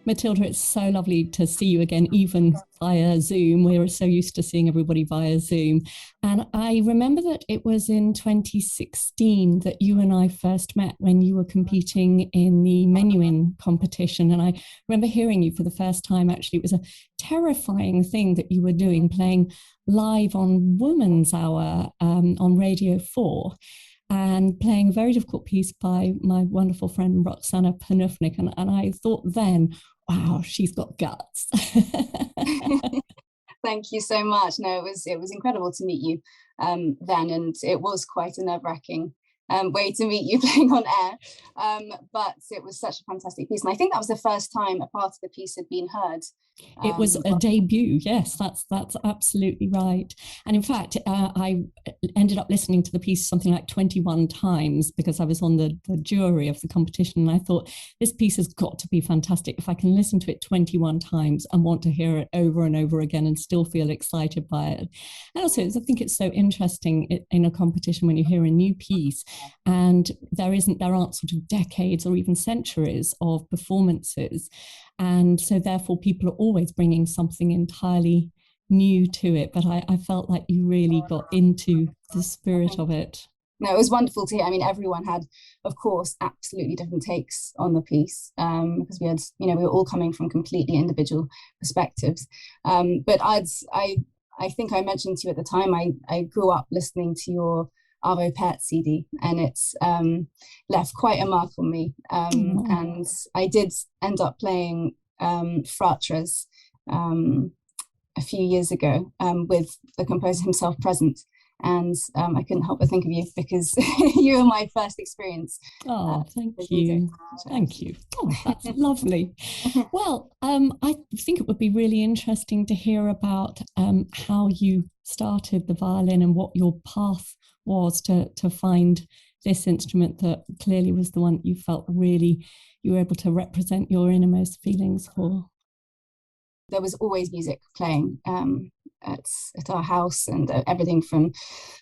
Matilda, it's so lovely to see you again, even via Zoom. We're so used to seeing everybody via Zoom. And I remember that it was in 2016 that you and I first met when you were competing in the Menuhin competition. And I remember hearing you for the first time. Actually, it was a terrifying thing that you were doing, playing live on Woman's Hour on Radio 4. And playing a very difficult piece by my wonderful friend Roxana Panufnik. And I thought then, wow, she's got guts. Thank you so much. No, it was incredible to meet you then, and it was quite a nerve-wracking way to meet you playing on air. But it was such a fantastic piece. And I think that was the first time a part of the piece had been heard. It was a debut. Yes, that's absolutely right. And in fact, I ended up listening to the piece something like 21 times because I was on the jury of the competition. And I thought, this piece has got to be fantastic. If I can listen to it 21 times and want to hear it over and over again and still feel excited by it. And also, I think it's so interesting in a competition when you hear a new piece and there aren't sort of decades or even centuries of performances. And so therefore people are always bringing something entirely new to it. But I felt like you really got into the spirit of it. No, it was wonderful to hear. I mean, everyone had, of course, absolutely different takes on the piece because we had, we were all coming from completely individual perspectives. But I think I mentioned to you at the time, I grew up listening to your Arvo Pärt CD, and it's left quite a mark on me. And I did end up playing Fratras a few years ago with the composer himself present. And I couldn't help but think of you because you were my first experience. Oh, thank you. Thank you. Oh, that's lovely. Well, I think it would be really interesting to hear about how you started the violin and what your path was to find this instrument that clearly was the one that you felt really you were able to represent your innermost feelings for. There was always music playing at our house, and everything from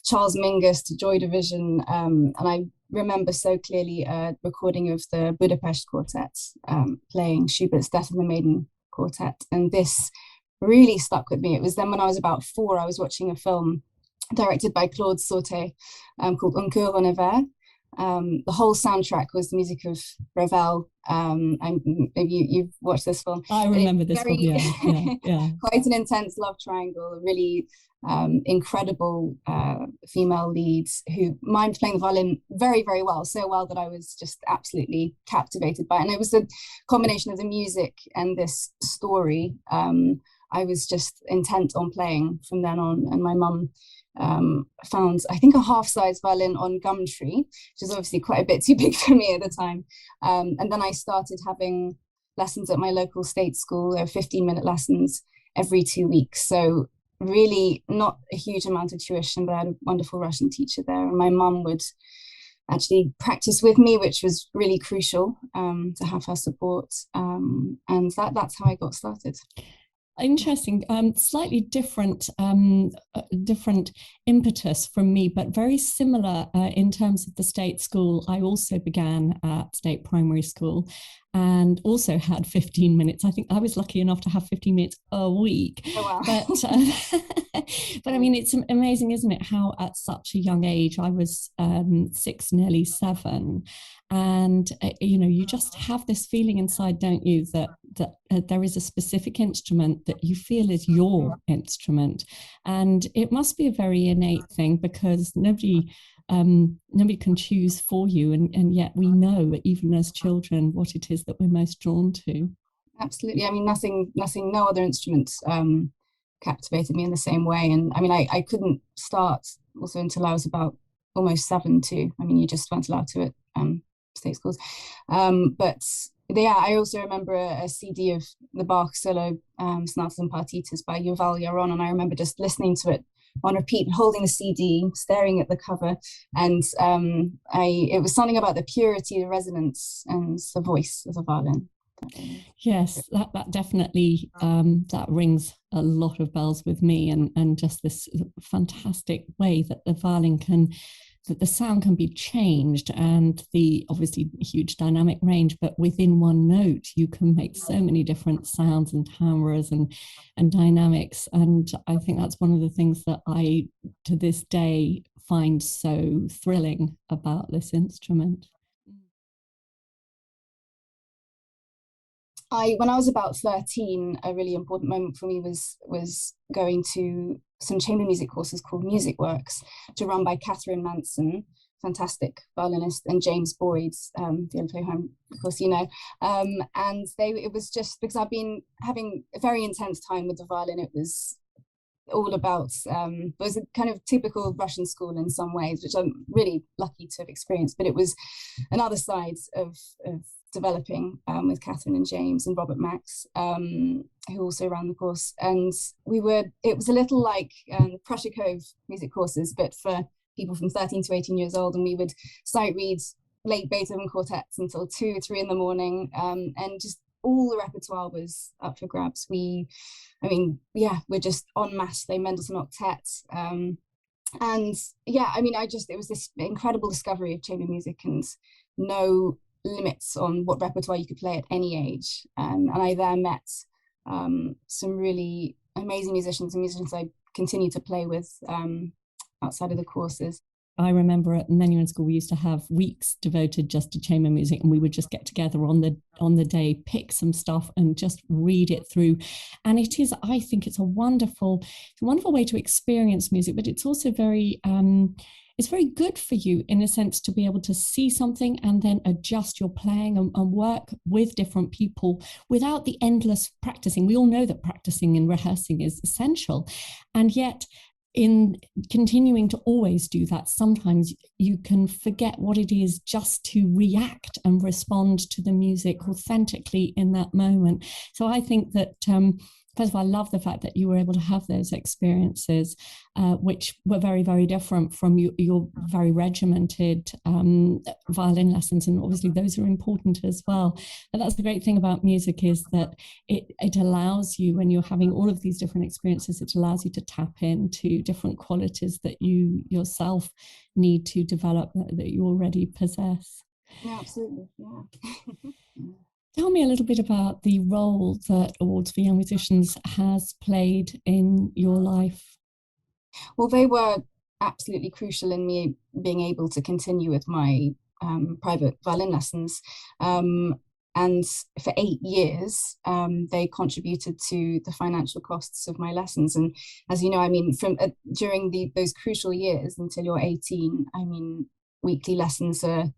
Charles Mingus to Joy Division. And I remember so clearly a recording of the Budapest Quartet playing Schubert's Death of the Maiden Quartet. And this really stuck with me. It was then when I was about 4, I was watching a film directed by Claude Sauté called Un Coeur en Hiver. The whole soundtrack was the music of Ravel. And maybe you've watched this film. I remember this film, yeah. Quite an intense love triangle, really incredible female leads who mimed playing the violin very, very well, so well that I was just absolutely captivated by it. And it was the combination of the music and this story I was just intent on playing from then on. And my mum found, I think, a half-size violin on Gumtree, which is obviously quite a bit too big for me at the time. And then I started having lessons at my local state school. There were 15-minute lessons every 2 weeks. So really not a huge amount of tuition, but I had a wonderful Russian teacher there. And my mum would actually practice with me, which was really crucial to have her support. And that's how I got started. Interesting, slightly different impetus from me, but very similar in terms of the state school. I also began at state primary school and also had 15 minutes. I think I was lucky enough to have 15 minutes a week. Oh, wow. But I mean, it's amazing, isn't it, how at such a young age, I was 6, nearly 7, and you just have this feeling inside, don't you, that there is a specific instrument that you feel is your instrument. And it must be a very innate thing because nobody can choose for you, and yet we know, even as children, what it is that we're most drawn to. Absolutely. I mean, no other instruments captivated me in the same way. And I mean, I couldn't start also until I was about almost 7 too. I mean, you just weren't allowed to at state schools. But yeah, I also remember a CD of the Bach solo sonatas and partitas by Yuval Yaron, and I remember just listening to it on repeat, holding the CD, staring at the cover, and it was something about the purity, the resonance, and the voice of the violin. Yes, that definitely that rings a lot of bells with me, and just this fantastic way that the violin can that the sound can be changed, and the obviously huge dynamic range, but within one note you can make so many different sounds and timbres and dynamics. And I think that's one of the things that I to this day find so thrilling about this instrument. When I was about 13, a really important moment for me was going to some chamber music courses called Music Works, to run by Catherine Manson, fantastic violinist, and James Boyd, the of course, you know. And it was just because I've been having a very intense time with the violin. It was all about, it was a kind of typical Russian school in some ways, which I'm really lucky to have experienced, but it was another side of developing with Catherine and James and Robert Max, who also ran the course. And it was a little like Prussia Cove music courses, but for people from 13 to 18 years old. And we would sight read late Beethoven quartets until 2 or 3 in the morning. And just all the repertoire was up for grabs. We're just en masse, they Mendelssohn octets. And yeah, I mean, it was this incredible discovery of chamber music and no limits on what repertoire you could play at any age. And I there met some really amazing musicians and musicians I continue to play with outside of the courses. I remember at Menuhin School, we used to have weeks devoted just to chamber music, and we would just get together on the day, pick some stuff and just read it through. And I think it's a wonderful way to experience music, but it's also it's very good for you in a sense to be able to see something and then adjust your playing and work with different people without the endless practicing. We all know that practicing and rehearsing is essential. And yet, in continuing to always do that, sometimes you can forget what it is just to react and respond to the music authentically in that moment. So I think that, first of all, I love the fact that you were able to have those experiences, which were very, very different from your very regimented violin lessons. And obviously those are important as well. But that's the great thing about music, is that it allows you, when you're having all of these different experiences, it allows you to tap into different qualities that you yourself need to develop that you already possess. Yeah, absolutely. Yeah. Tell me a little bit about the role that Awards for Young Musicians has played in your life. Well, they were absolutely crucial in me being able to continue with my private violin lessons. And for 8 years, they contributed to the financial costs of my lessons. And as you know, I mean, during those crucial years until you're 18, I mean, weekly lessons are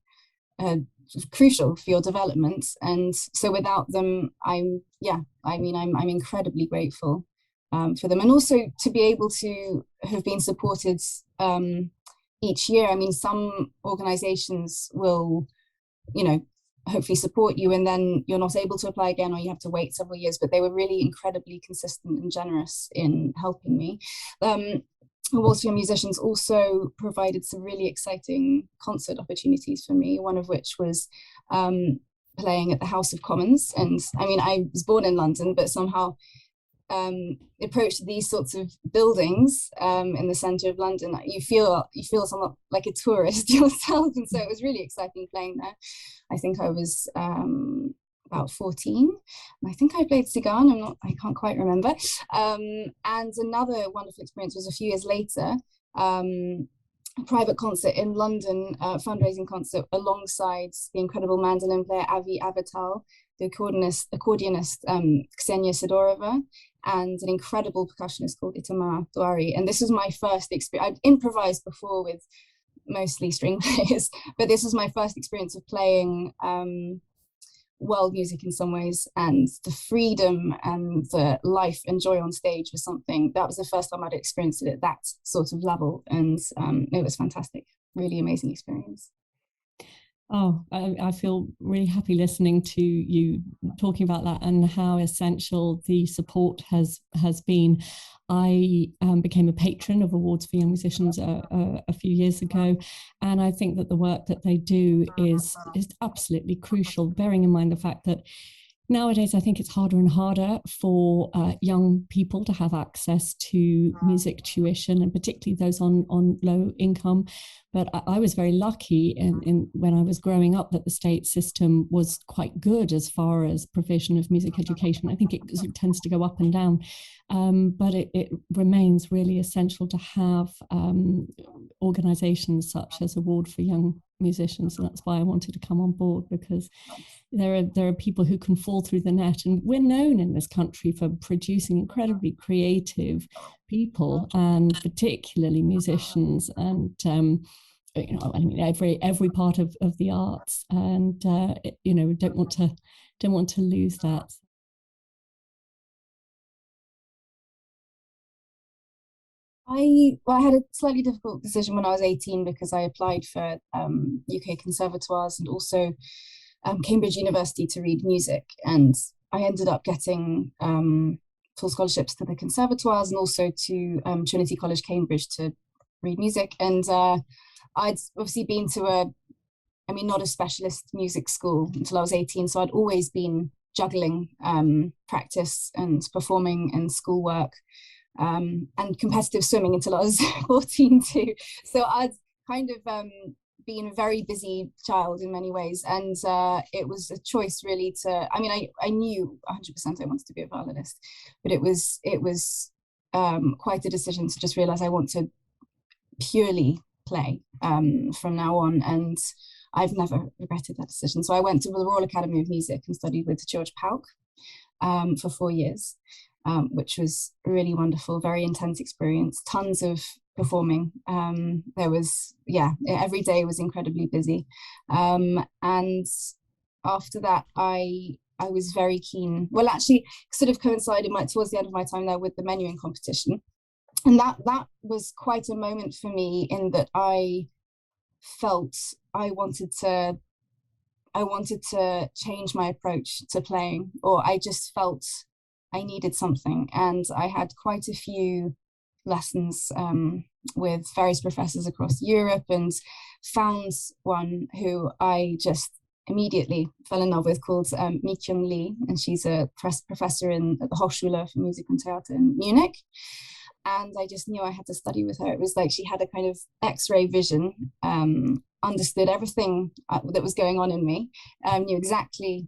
crucial for your development. And so without them, I'm incredibly grateful for them. And also to be able to have been supported each year. I mean, some organizations will, hopefully support you and then you're not able to apply again, or you have to wait several years, but they were really incredibly consistent and generous in helping me. Awards for Young Musicians also provided some really exciting concert opportunities for me, one of which was playing at the House of Commons. And I mean, I was born in London, but somehow approached these sorts of buildings in the centre of London, you feel somewhat like a tourist yourself. And so it was really exciting playing there. I think I was about 14. And I think I played Sigan, I can't quite remember. And another wonderful experience was a few years later, a private concert in London, a fundraising concert alongside the incredible mandolin player Avi Avital, the accordionist Ksenia Sidorova, and an incredible percussionist called Itamar Douari. And this was my first experience. I'd improvised before with mostly string players, but this was my first experience of playing world music in some ways, and the freedom and the life and joy on stage was something that was the first time I'd experienced it at that sort of level. And it was fantastic, really amazing experience. Oh, I feel really happy listening to you talking about that and how essential the support has been. I became a patron of Awards for Young Musicians a few years ago, and I think that the work that they do is absolutely crucial, bearing in mind the fact that Nowadays, I think it's harder and harder for young people to have access to music tuition, and particularly those on low income. But I was very lucky when I was growing up that the state system was quite good as far as provision of music education. I think it tends to go up and down, but it remains really essential to have organisations such as Award for Young Musicians, and that's why I wanted to come on board, because there are people who can fall through the net, and we're known in this country for producing incredibly creative people, and particularly musicians, and I mean every part of the arts, and don't want to lose that. I had a slightly difficult decision when I was 18 because I applied for UK conservatoires and also Cambridge University to read music, and I ended up getting full scholarships to the conservatoires and also to Trinity College, Cambridge, to read music. And I'd obviously been to not a specialist music school until I was 18, so I'd always been juggling practice and performing and schoolwork and competitive swimming until I was 14 too. So I'd kind of been a very busy child in many ways, and it was a choice really to. I knew 100% I wanted to be a violinist, but it was quite a decision to just realize I want to purely play from now on, and I've never regretted that decision. So I went to the Royal Academy of Music and studied with George Pauk for 4 years. Which was really wonderful, very intense experience, tons of performing. There was, every day was incredibly busy. And after that, I was very keen, well, actually sort of coincided towards the end of my time there with the menuing competition. And that was quite a moment for me, in that I felt I wanted to change my approach to playing, or I just felt I needed something. And I had quite a few lessons with various professors across Europe, and found one who I just immediately fell in love with, called Mi-Kyung Lee, and she's a professor at the Hochschule für Musik und Theater in Munich. And I just knew I had to study with her. It was like she had a kind of X-ray vision, understood everything that was going on in me, knew exactly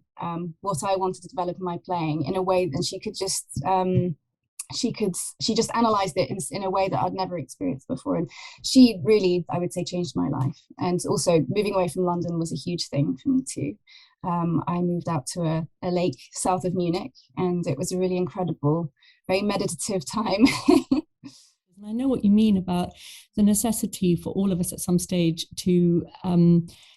what I wanted to develop in my playing in a way, and she just analyzed it in a way that I'd never experienced before. And she really, I would say, changed my life. And also moving away from London was a huge thing for me too. I moved out to a lake south of Munich, and it was a really incredible, very meditative time. And I know what you mean about the necessity for all of us at some stage to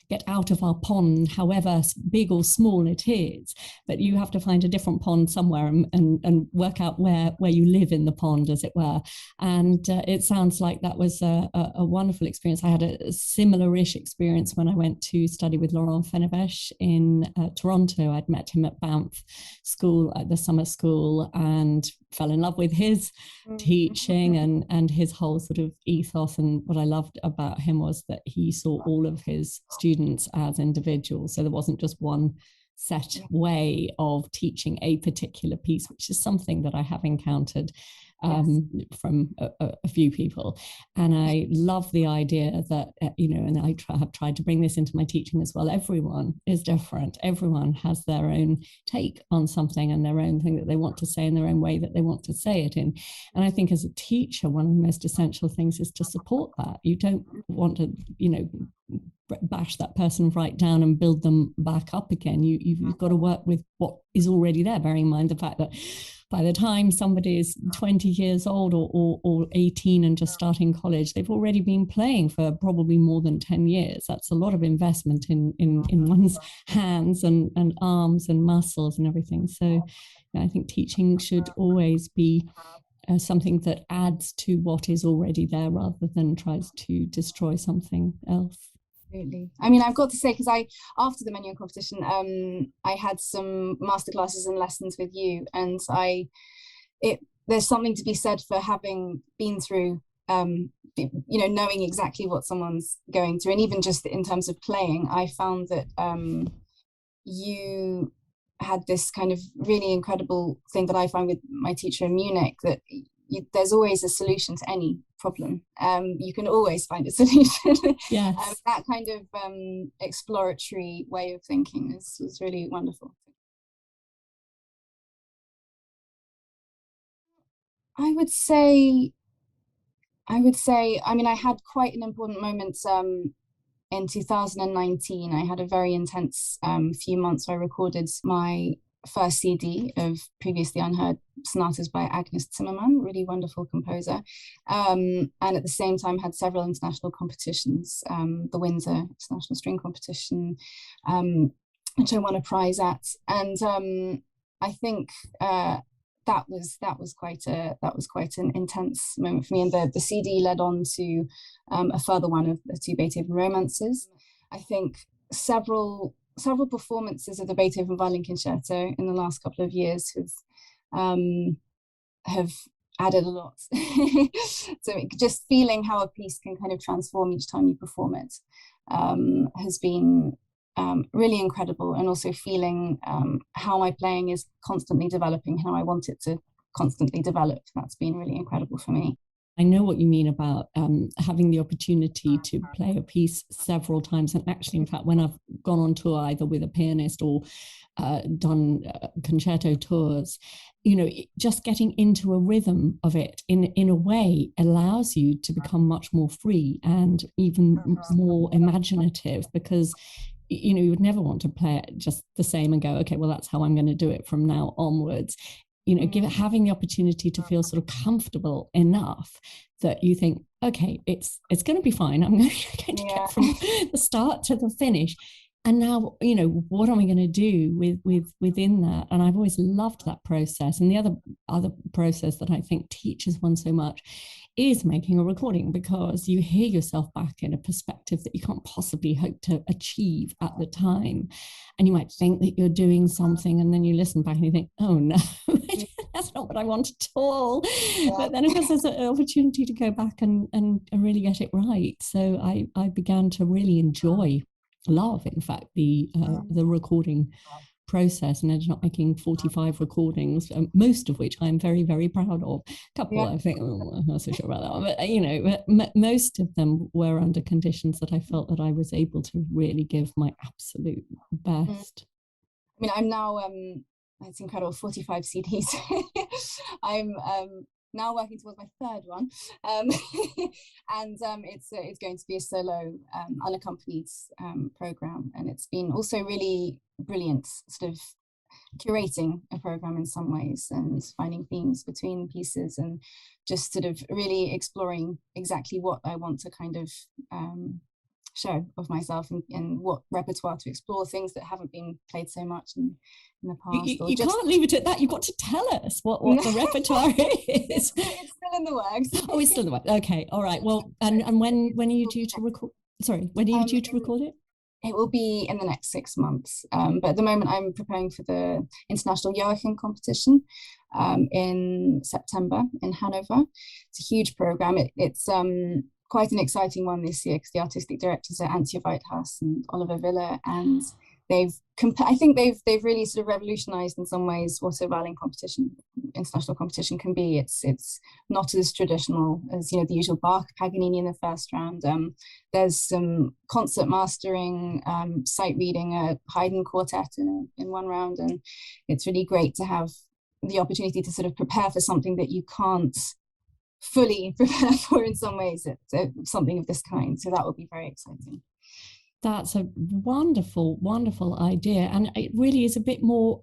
get out of our pond, however big or small it is. But you have to find a different pond somewhere and work out where you live in the pond, as it were. And it sounds like that was a wonderful experience. I had a similar-ish experience when I went to study with Laurent Fenevesh in Toronto. I'd met him at Banff School, at the summer school, and fell in love with his teaching and his whole sort of ethos. And what I loved about him was that he saw all of his students as individuals. So there wasn't just one set way of teaching a particular piece, which is something that I have encountered from a few people. And I love the idea that, and I have tried to bring this into my teaching as well. Everyone is different. Everyone has their own take on something and their own thing that they want to say in their own way that they want to say it in. And I think as a teacher, one of the most essential things is to support that. You don't want to, bash that person right down and build them back up again. You've got to work with what is already there, bearing in mind the fact that by the time somebody is 20 years old or 18 and just starting college, they've already been playing for probably more than 10 years. That's a lot of investment in one's hands and arms and muscles and everything. So I think teaching should always be something that adds to what is already there rather than tries to destroy something else. Absolutely. I mean, I've got to say, because after the menuing competition, I had some masterclasses and lessons with you, and there's something to be said for having been through, knowing exactly what someone's going through, and even just in terms of playing, I found that you had this kind of really incredible thing that I found with my teacher in Munich, that there's always a solution to any problem. You can always find a solution. Yes. That kind of exploratory way of thinking was really wonderful. I would say, I mean, I had quite an important moment in 2019. I had a very intense few months where I recorded my first CD of previously unheard sonatas by Agnes Zimmermann, really wonderful composer. And at the same time had several international competitions, the Windsor International String Competition, which I won a prize at. And I think that was quite an intense moment for me. And the CD led on to a further one of the two Beethoven romances. I think several performances of the Beethoven Violin Concerto in the last couple of years have added a lot. So just feeling how a piece can kind of transform each time you perform it has been really incredible, and also feeling how my playing is constantly developing, how I want it to constantly develop. That's been really incredible for me. I know what you mean about having the opportunity to play a piece several times. And actually, in fact, when I've gone on tour, either with a pianist or done concerto tours, you know, just getting into a rhythm of it in a way allows you to become much more free and even more imaginative, because you know, you would never want to play it just the same and go, okay, well, that's how I'm going to do it from now onwards. You know, having the opportunity to feel sort of comfortable enough that you think, okay, it's going to be fine. I'm going to get from the start to the finish. And now, you know, what am I going to do within that? And I've always loved that process. And the other process that I think teaches one so much is making a recording, because you hear yourself back in a perspective that you can't possibly hope to achieve at the time. And you might think that you're doing something, and then you listen back and you think, oh no, that's not what I want at all. Yeah. But then of course there's an opportunity to go back and really get it right. So I began to really love, in fact, the recording process, and ended up making 45 recordings, most of which I'm very, very proud of. A couple, I think, I'm not so sure about that one, but you know, most of them were under conditions that I felt that I was able to really give my absolute best. I mean, I'm now, it's incredible, 45 CDs. I'm now working towards my third one, and it's going to be a solo unaccompanied program, and it's been also really brilliant, sort of curating a program in some ways and finding themes between pieces, and just sort of really exploring exactly what I want to kind of show of myself, and what repertoire to explore, things that haven't been played so much in the past. You can't leave it at that. You've got to tell us what the repertoire is. It's still in the works. Oh, it's still in the works. Okay, all right. Well, and when are you due to record? Sorry, when are you due to record it? It will be in the next 6 months. But at the moment, I'm preparing for the International Joachim competition in September in Hanover. It's a huge program. It's quite an exciting one this year, because the artistic directors are Antje Whitehouse and Oliver Wille, and I think they've really sort of revolutionized in some ways what a violin competition, international competition, can be. It's not as traditional as, you know, the usual Bach, Paganini in the first round. There's some concert mastering, sight reading, a Haydn quartet in one round, and it's really great to have the opportunity to sort of prepare for something that you can't fully prepare for in some ways. It's something of this kind, so that will be very exciting. That's a wonderful, wonderful idea. And it really is a bit more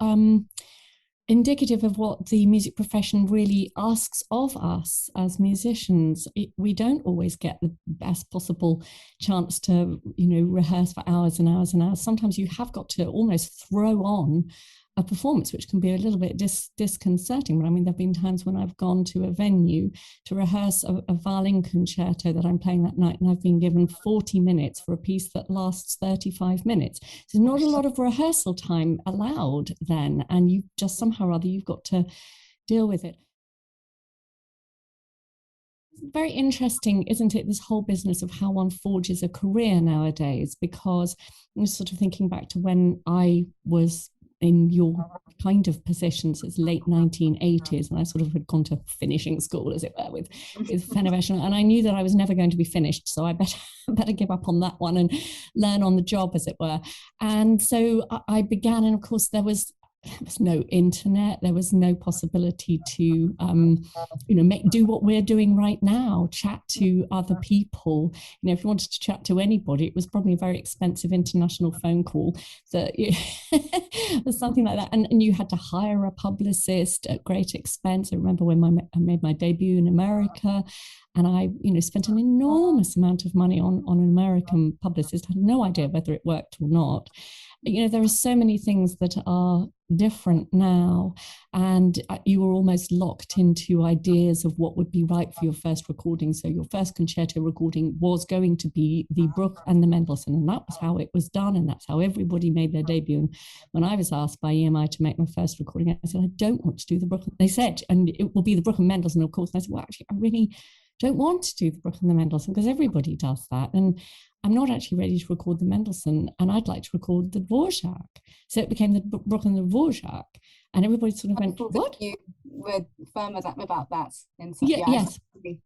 indicative of what the music profession really asks of us as musicians. We don't always get the best possible chance to, you know, rehearse for hours and hours and hours. Sometimes you have got to almost throw on a performance, which can be a little bit disconcerting. But I mean, there have been times when I've gone to a venue to rehearse a violin concerto that I'm playing that night, and I've been given 40 minutes for a piece that lasts 35 minutes. There's not a lot of rehearsal time allowed then, and you just somehow or other, you've got to deal with it. Very interesting, isn't it, this whole business of how one forges a career nowadays? Because I'm sort of thinking back to when I was in your kind of positions as late 1980s, and I sort of had gone to finishing school, as it were, with Fenerbahce, and I knew that I was never going to be finished, so I better give up on that one and learn on the job, as it were. And so I began, and of course there was no internet, there was no possibility to do what we're doing right now, chat to other people. If you wanted to chat to anybody, it was probably a very expensive international phone call, that something like that, and you had to hire a publicist at great expense. I remember when I made my debut in America, and I spent an enormous amount of money on an American publicist. I had no idea whether it worked or not. There are so many things that are different now, and you were almost locked into ideas of what would be right for your first recording. So your first concerto recording was going to be the Bruch and the Mendelssohn, and that was how it was done, and that's how everybody made their debut. And when I was asked by EMI to make my first recording, I said, I don't want to do the Bruch. They said, and it will be the Bruch and Mendelssohn, of course. And I said, well, actually, I really don't want to do the Bruch and the Mendelssohn, because everybody does that, and I'm not actually ready to record the Mendelssohn, and I'd like to record the Dvorak. So it became the Bruch and the Dvorak, and everybody sort of went, what? You were firm about that. Yes.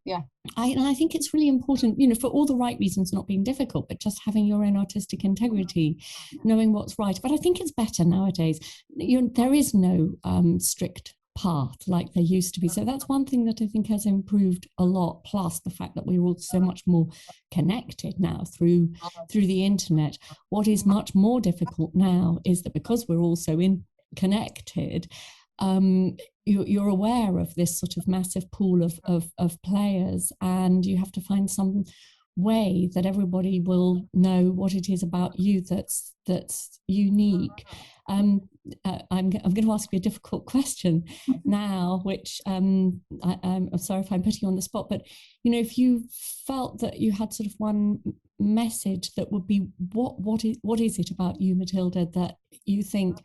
Yeah. I think it's really important, for all the right reasons, not being difficult, but just having your own artistic integrity, knowing what's right. But I think it's better nowadays. There is no strict path like there used to be. So that's one thing that I think has improved a lot, plus the fact that we're all so much more connected now through the internet. What is much more difficult now is that because we're all so connected, you're aware of this sort of massive pool of players, and you have to find some way that everybody will know what it is about you that's unique. I'm going to ask you a difficult question now, which I'm sorry if I'm putting you on the spot, but if you felt that you had sort of one message that would be, what is it about you, Mathilde, that you think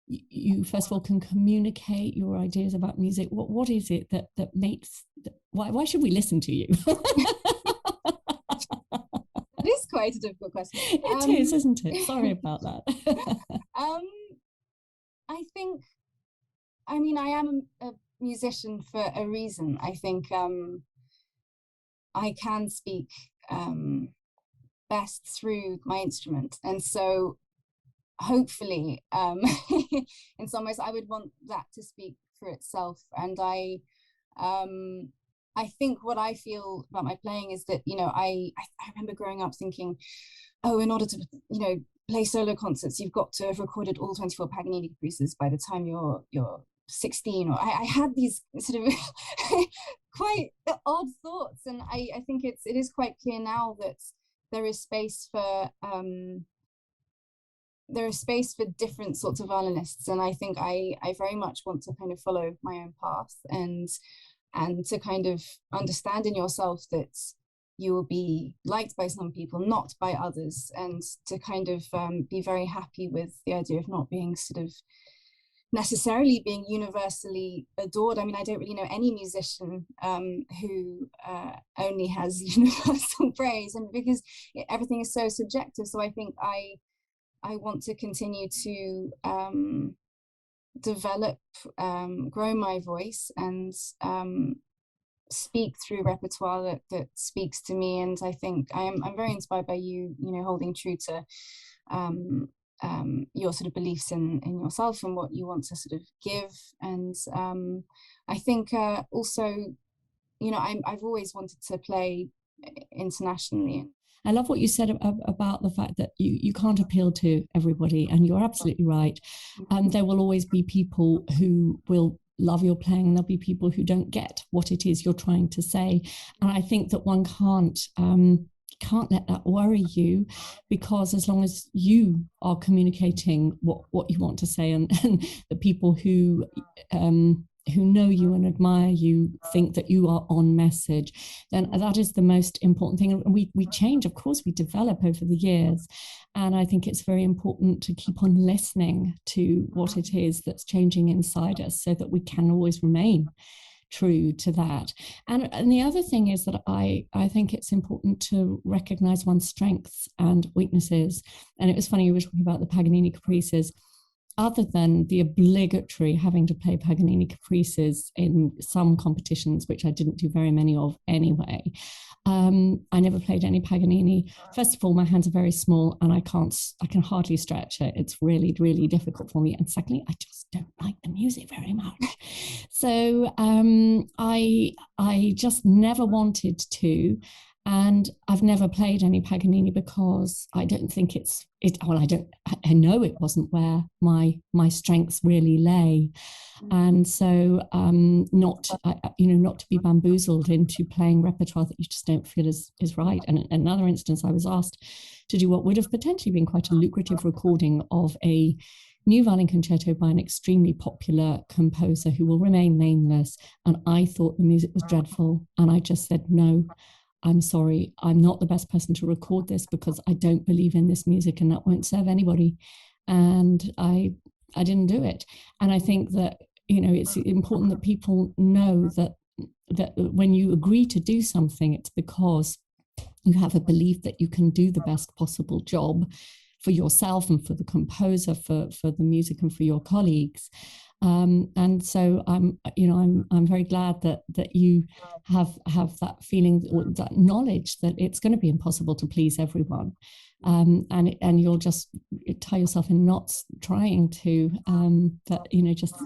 you first of all can communicate your ideas about music? What is it that makes, why should we listen to you? It is quite a difficult question. It is, isn't it? Sorry about that. I think, I am a musician for a reason. I think I can speak best through my instrument, and so hopefully in some ways I would want that to speak for itself. And I think what I feel about my playing is that I remember growing up thinking, oh, in order to play solo concerts, you've got to have recorded all 24 Paganini caprices by the time you're 16. Or I had these sort of quite odd thoughts, and I think it is quite clear now that there is space for different sorts of violinists, and I think I very much want to kind of follow my own path, and to kind of understand in yourself that you will be liked by some people, not by others, and to kind of be very happy with the idea of not being sort of necessarily being universally adored. I don't really know any musician who only has universal praise, and because everything is so subjective. So I think I want to continue to develop, grow my voice, and speak through repertoire that speaks to me. And I think I'm very inspired by you, holding true to your sort of beliefs in yourself and what you want to sort of give. And I think also, I've always wanted to play internationally. I love what you said about the fact that you can't appeal to everybody, and you're absolutely right. There will always be people who will love your playing, and there'll be people who don't get what it is you're trying to say. And I think that one can't let that worry you, because as long as you are communicating what you want to say, and the people who know you and admire you think that you are on message, then that is the most important thing. And we change, of course, we develop over the years. And I think it's very important to keep on listening to what it is that's changing inside us, so that we can always remain true to that. And the other thing is that I think it's important to recognize one's strengths and weaknesses. And it was funny, you were talking about the Paganini caprices. other than the obligatory having to play Paganini caprices in some competitions, which I didn't do very many of anyway, I never played any Paganini. First of all, my hands are very small and I can hardly stretch it. It's really, really difficult for me. And secondly, I just don't like the music very much. So I just never wanted to. And I've never played any Paganini because I don't think I know it wasn't where my strengths really lay. And so not to be bamboozled into playing repertoire that you just don't feel is right. And in another instance, I was asked to do what would have potentially been quite a lucrative recording of a new violin concerto by an extremely popular composer who will remain nameless. And I thought the music was dreadful. And I just said, no, I'm sorry, I'm not the best person to record this because I don't believe in this music and that won't serve anybody. And I didn't do it. And I think that, it's important that people know that when you agree to do something, it's because you have a belief that you can do the best possible job for yourself and for the composer, for the music and for your colleagues. And so I'm very glad that you have that feeling or that knowledge that it's going to be impossible to please everyone, and you'll just tie yourself in knots trying to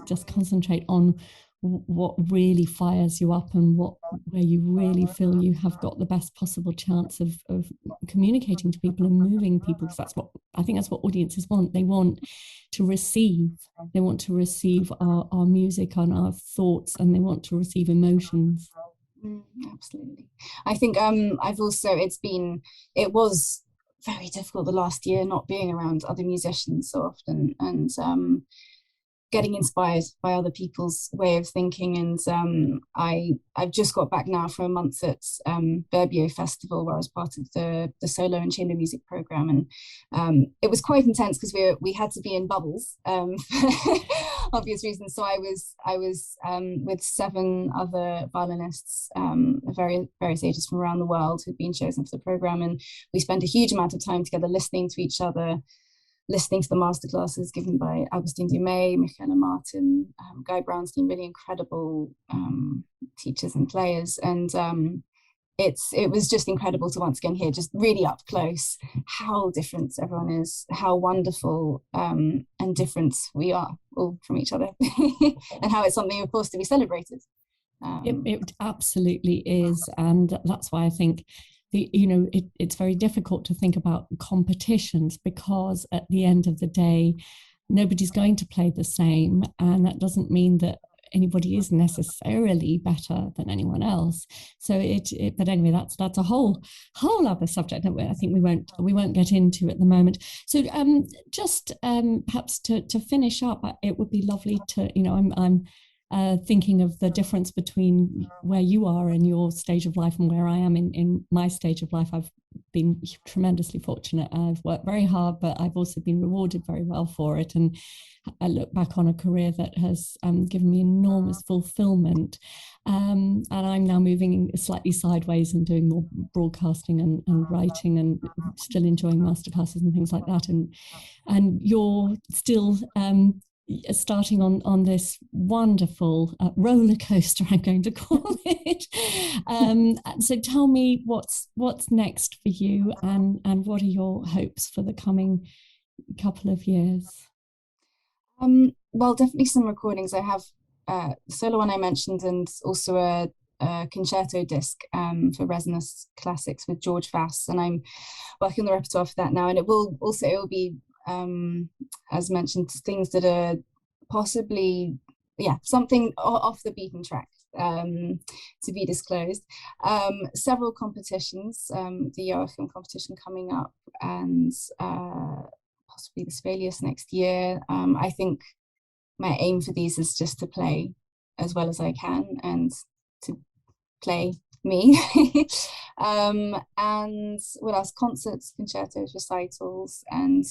just concentrate on what really fires you up and where you really feel you have got the best possible chance of communicating to people and moving people, because that's what audiences want. They want to receive our music and our thoughts, and they want to receive emotions. Absolutely. I think it was very difficult the last year not being around other musicians so often, and getting inspired by other people's way of thinking. And I've just got back now for a month at Burbio Festival, where I was part of the solo and chamber music program, and it was quite intense because we had to be in bubbles for obvious reasons. So I was with 7 other violinists of various ages from around the world who'd been chosen for the program, and we spent a huge amount of time together listening to each other, listening to the masterclasses given by Augustin Dumay, Michaela Martin, Guy Brownstein, really incredible teachers and players. And it was just incredible to once again hear, just really up close, how different everyone is, how wonderful and different we are all from each other, and how it's something, of course, to be celebrated. It absolutely is. And that's why I think it's very difficult to think about competitions, because at the end of the day, nobody's going to play the same. And that doesn't mean that anybody is necessarily better than anyone else. So but anyway, that's a whole other subject that I think we won't get into at the moment. So just perhaps to finish up, it would be lovely to, I'm thinking of the difference between where you are in your stage of life and where I am in my stage of life. I've been tremendously fortunate. I've worked very hard, but I've also been rewarded very well for it. And I look back on a career that has given me enormous fulfillment. And I'm now moving slightly sideways and doing more broadcasting and writing, and still enjoying masterclasses and things like that. And you're still starting on this wonderful roller coaster, I'm going to call it. So tell me what's next for you, and what are your hopes for the coming couple of years? Well, definitely some recordings. I have the solo one I mentioned, and also a concerto disc for Resonance Classics with George Vass, and I'm working on the repertoire for that now. And it will be as mentioned, things that are possibly something off the beaten track to be disclosed. Several competitions, the Joachim competition coming up, and possibly the Sibelius next year. I think my aim for these is just to play as well as I can, and to play me. And what else? Concerts, concertos, recitals, and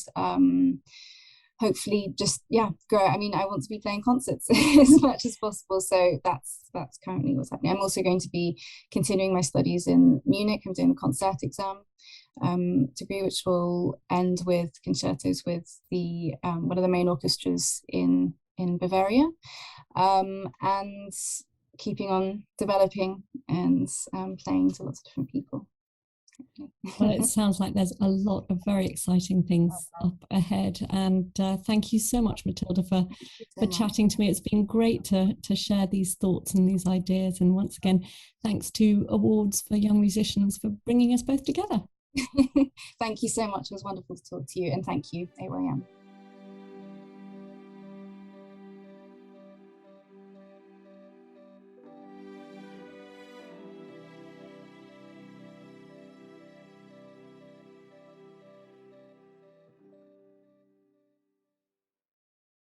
hopefully just grow. I mean, I want to be playing concerts as much as possible, so that's currently what's happening. I'm also going to be continuing my studies in Munich. I'm doing the concert exam degree, which will end with concertos with the one of the main orchestras in Bavaria, and keeping on developing and playing to lots of different people. Well, it sounds like there's a lot of very exciting things up ahead. And thank you so much, Mathilde, for chatting to me. It's been great to share these thoughts and these ideas. And once again, thanks to Awards for Young Musicians for bringing us both together. Thank you so much. It was wonderful to talk to you. And thank you, AYM.